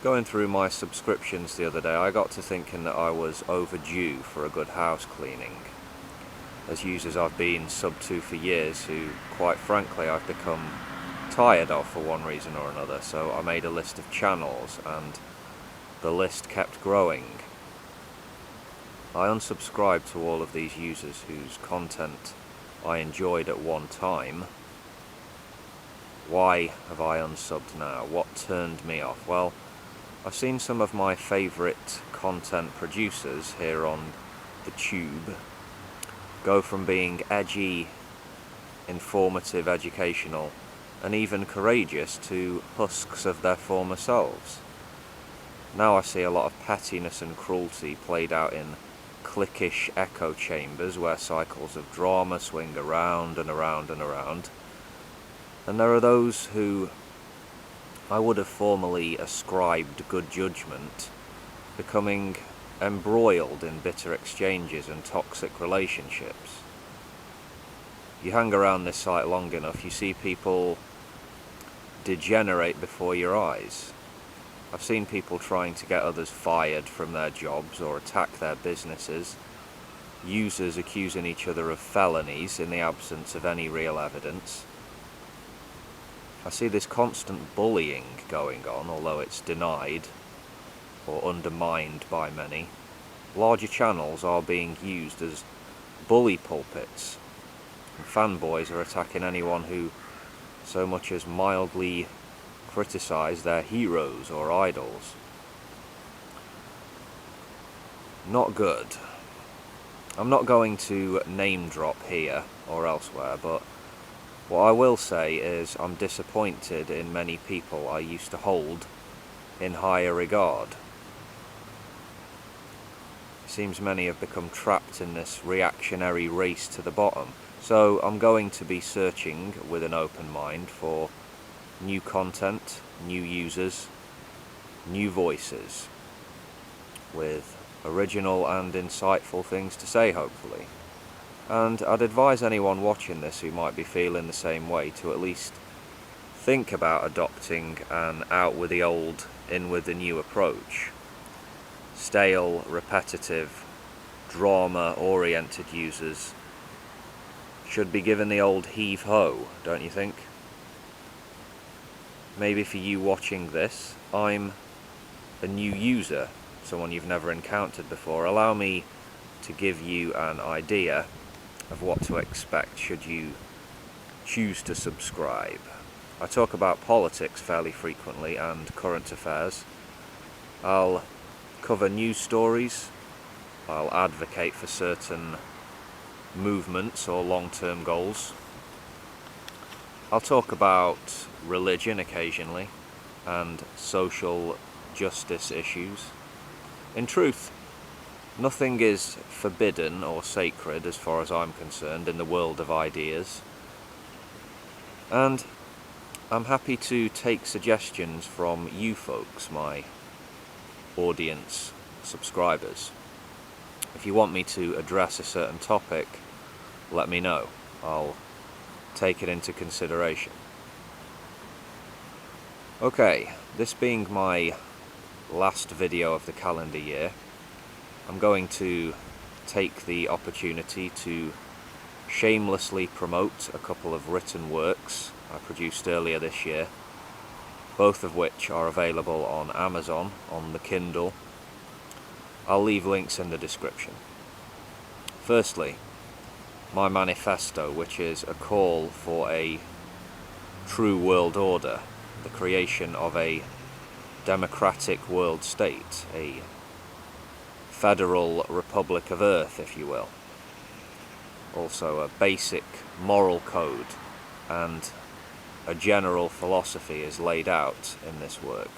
Going through my subscriptions the other day, I got to thinking that I was overdue for a good house cleaning. As users I've been sub to for years, who quite frankly I've become tired of for one reason or another, so I made a list of channels and the list kept growing. I unsubscribed to all of these users whose content I enjoyed at one time. Why have I unsubbed now? What turned me off? Well, I've seen some of my favourite content producers here on the tube go from being edgy, informative, educational, and even courageous to husks of their former selves. Now I see a lot of pettiness and cruelty played out in cliquish echo chambers where cycles of drama swing around and around and around. And there are those who I would have formerly ascribed good judgment becoming embroiled in bitter exchanges and toxic relationships. You hang around this site long enough, you see people degenerate before your eyes. I've seen people trying to get others fired from their jobs or attack their businesses, users accusing each other of felonies in the absence of any real evidence. I see this constant bullying going on, although it's denied or undermined by many. Larger channels are being used as bully pulpits, and fanboys are attacking anyone who so much as mildly criticise their heroes or idols. Not good. I'm not going to name drop here or elsewhere, but what I will say is I'm disappointed in many people I used to hold in higher regard. It seems many have become trapped in this reactionary race to the bottom, so I'm going to be searching with an open mind for new content, new users, new voices, with original and insightful things to say, hopefully. And I'd advise anyone watching this who might be feeling the same way to at least think about adopting an out with the old, in with the new approach. Stale, repetitive, drama-oriented users should be given the old heave-ho, don't you think? Maybe for you watching this, I'm a new user, someone you've never encountered before. Allow me to give you an idea of what to expect should you choose to subscribe. I talk about politics fairly frequently and current affairs. I'll cover news stories. I'll advocate for certain movements or long-term goals. I'll talk about religion occasionally and social justice issues. In truth, nothing is forbidden or sacred as far as I'm concerned in the world of ideas. And I'm happy to take suggestions from you folks, my audience, subscribers. If you want me to address a certain topic, let me know. I'll take it into consideration. Okay, this being my last video of the calendar year, I'm going to take the opportunity to shamelessly promote a couple of written works I produced earlier this year, both of which are available on Amazon on the Kindle. I'll leave links in the description. Firstly, my manifesto, which is a call for a true world order, the creation of a democratic world state, a federal republic of Earth, if you will. Also a basic moral code and a general philosophy is laid out in this work.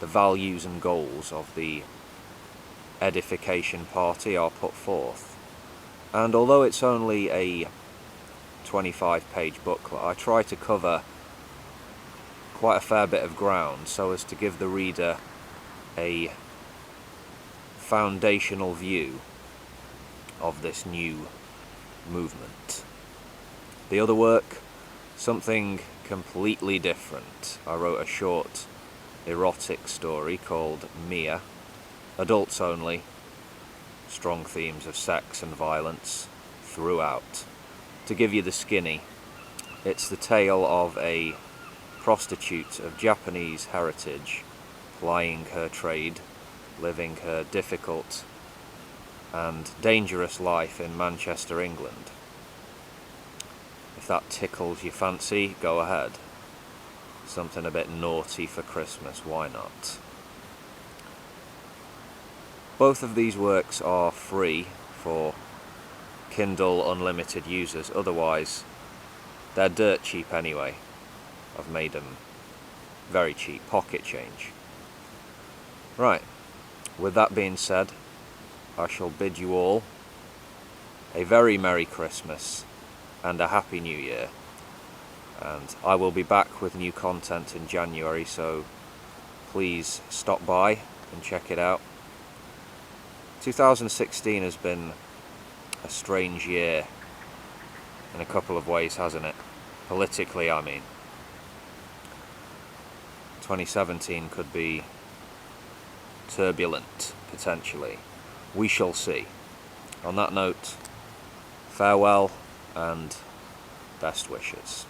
The values and goals of the Edification Party are put forth. And although it's only a 25-page booklet, I try to cover quite a fair bit of ground so as to give the reader a foundational view of this new movement. The other work, something completely different. I wrote a short erotic story called Mia, adults only, strong themes of sex and violence throughout. To give you the skinny, it's the tale of a prostitute of Japanese heritage plying her trade, living her difficult and dangerous life in Manchester, England. If that tickles your fancy, go ahead. Something a bit naughty for Christmas, why not? Both of these works are free for Kindle Unlimited users, otherwise they're dirt cheap anyway. I've made them very cheap, pocket change. Right, with that being said, I shall bid you all a very Merry Christmas and a Happy New Year. And I will be back with new content in January, so please stop by and check it out. 2016 has been a strange year in a couple of ways, hasn't it? Politically, I mean. 2017 could be turbulent, potentially. We shall see. On that note, farewell and best wishes.